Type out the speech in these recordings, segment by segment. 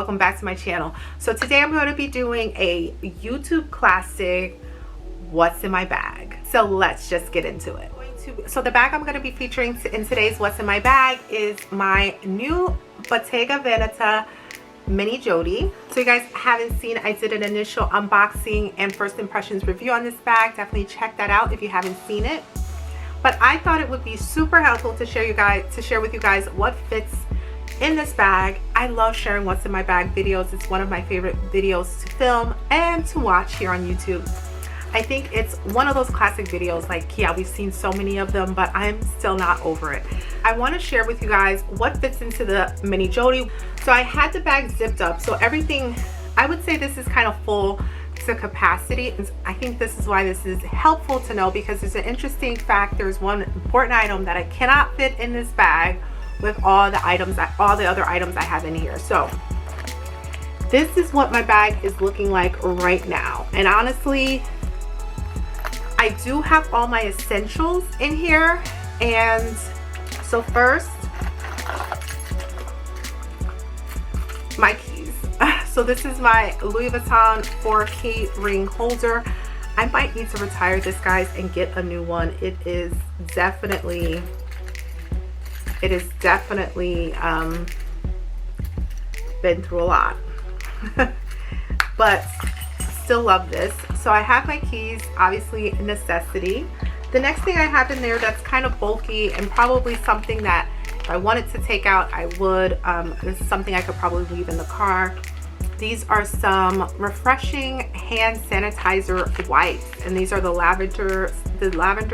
welcome back to my channel. So today I'm going to be doing a YouTube classic, what's in my bag. So let's just get into it. So the bag I'm going to be featuring in today's what's in my bag is my new Bottega Veneta mini Jodie. So you guys haven't seen, I did an initial unboxing and first impressions review on this bag. Definitely check that out if you haven't seen it. But I thought it would be super helpful to share with you guys what fits in this bag. I love sharing what's in my bag videos. It's one of my favorite videos to film and to watch here on YouTube. I think it's one of those classic videos, like, yeah, we've seen so many of them, but I'm still not over it. I want to share with you guys what fits into the mini Jodie. So I had the bag zipped up, so everything, I would say this is kind of full to capacity. And I think this is why this is helpful to know, because there's an interesting fact. There's one important item that I cannot fit in this bag with all the other items I have in here. So this is what my bag is looking like right now, and honestly I do have all my essentials in here. And so first, my keys. So this is my Louis Vuitton 4K ring holder. I might need to retire this, guys, and get a new one. It is definitely been through a lot. But still love this. So I have my keys, obviously a necessity. The next thing I have in there that's kind of bulky and probably something that if I wanted to take out, I would. This is something I could probably leave in the car. These are some refreshing hand sanitizer wipes, and these are the lavender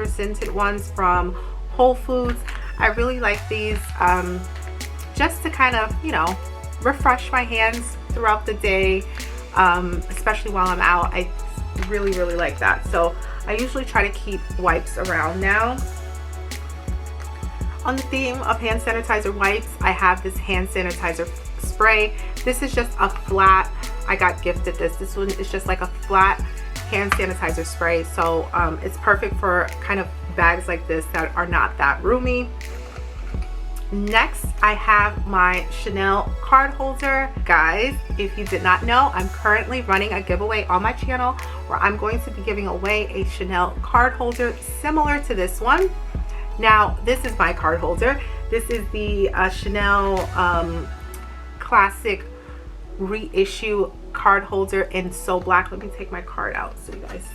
scented ones from Whole Foods. I really like these just to kind of, you know, refresh my hands throughout the day, especially while I'm out. I really like that. So I usually try to keep wipes around now. On the theme of hand sanitizer wipes, I have this hand sanitizer spray. This is just a flat, I got gifted this one is just like a flat hand sanitizer spray. So it's perfect for kind of bags like this that are not that roomy. Next, I have my Chanel card holder. Guys, if you did not know, I'm currently running a giveaway on my channel where I'm going to be giving away a Chanel card holder similar to this one. Now, this is my card holder. This is the Chanel classic reissue card holder in So Black. Let me take my card out so you guys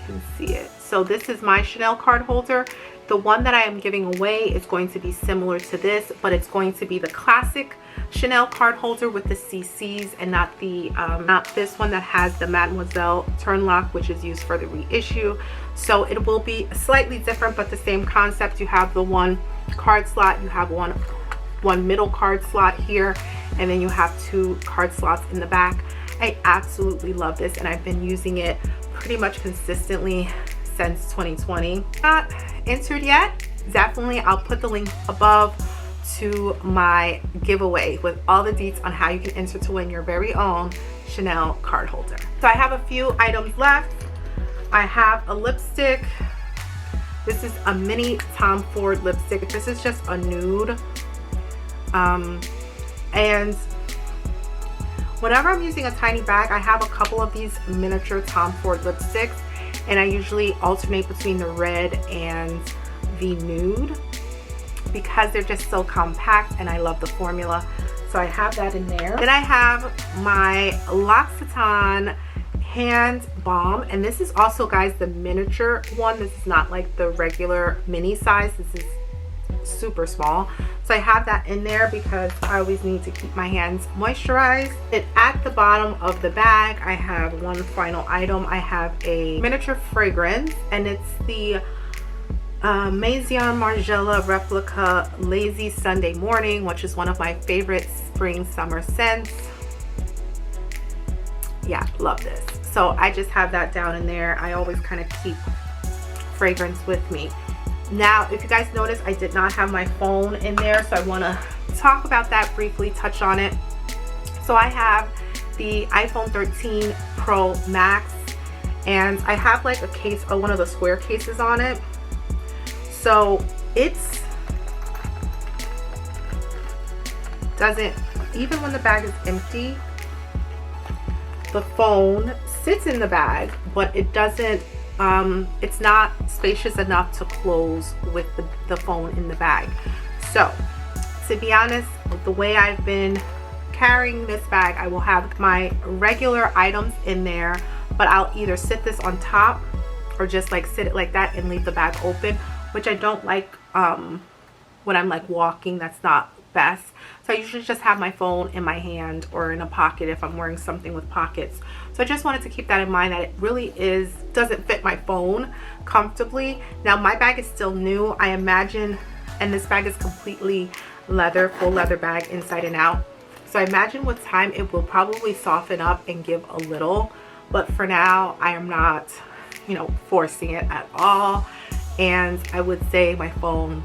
can see it. So this is my Chanel card holder. The one that I am giving away is going to be similar to this, but it's going to be the classic Chanel card holder with the CCs, and not the not this one that has the Mademoiselle turn lock, which is used for the reissue. So it will be slightly different, but the same concept. You have the one card slot, you have one middle card slot here, and then you have two card slots in the back. I absolutely love this, and I've been using it pretty much consistently since 2020. Not entered yet? Definitely, I'll put the link above to my giveaway with all the deets on how you can enter to win your very own Chanel card holder. So I have a few items left. I have a lipstick. This is a mini Tom Ford lipstick. This is just a nude. And whenever I'm using a tiny bag, I have a couple of these miniature Tom Ford lipsticks, and I usually alternate between the red and the nude because they're just so compact, and I love the formula. So I have that in there. Then I have my L'Occitane hand balm, and this is also, guys, the miniature one. This is not like the regular mini size. This is super small. So I have that in there because I always need to keep my hands moisturized. And at the bottom of the bag, I have one final item. I have a miniature fragrance, and it's the Maison Margiela replica Lazy Sunday Morning, which is one of my favorite spring summer scents. Yeah, love this. So I just have that down in there. I always kind of keep fragrance with me. Now, if you guys notice, I did not have my phone in there, so I want to talk about that briefly, touch on it. So I have the iPhone 13 Pro Max, and I have like a case, one of the square cases on it. So it's doesn't even when the bag is empty, the phone sits in the bag, but it doesn't, it's not spacious enough to close with the phone in the bag. So to be honest, the way I've been carrying this bag, I will have my regular items in there, but I'll either sit this on top or just like sit it like that and leave the bag open, which I don't like when I'm like walking. That's not best. So I usually just have my phone in my hand or in a pocket if I'm wearing something with pockets. So I just wanted to keep that in mind, that it really doesn't fit my phone comfortably. Now my bag is still new, I imagine, and this bag is completely leather, full leather bag inside and out. So I imagine with time it will probably soften up and give a little, but for now I am not, you know, forcing it at all. And I would say my phone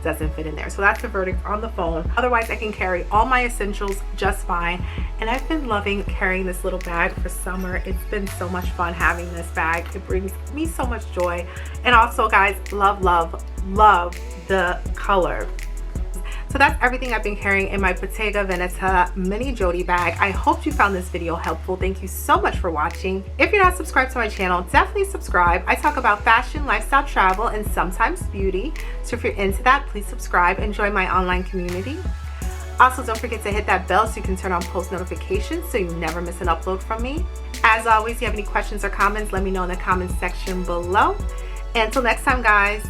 doesn't fit in there. So that's the verdict on the phone. Otherwise, I can carry all my essentials just fine. And I've been loving carrying this little bag for summer. It's been so much fun having this bag. It brings me so much joy. And also, guys, love, love, love the color. So that's everything I've been carrying in my Bottega Veneta mini Jodie bag. I hope you found this video helpful. Thank you so much for watching. If you're not subscribed to my channel, definitely subscribe. I talk about fashion, lifestyle, travel, and sometimes beauty. So if you're into that, please subscribe and join my online community. Also, don't forget to hit that bell so you can turn on post notifications so you never miss an upload from me. As always, if you have any questions or comments, let me know in the comments section below. And until next time, guys.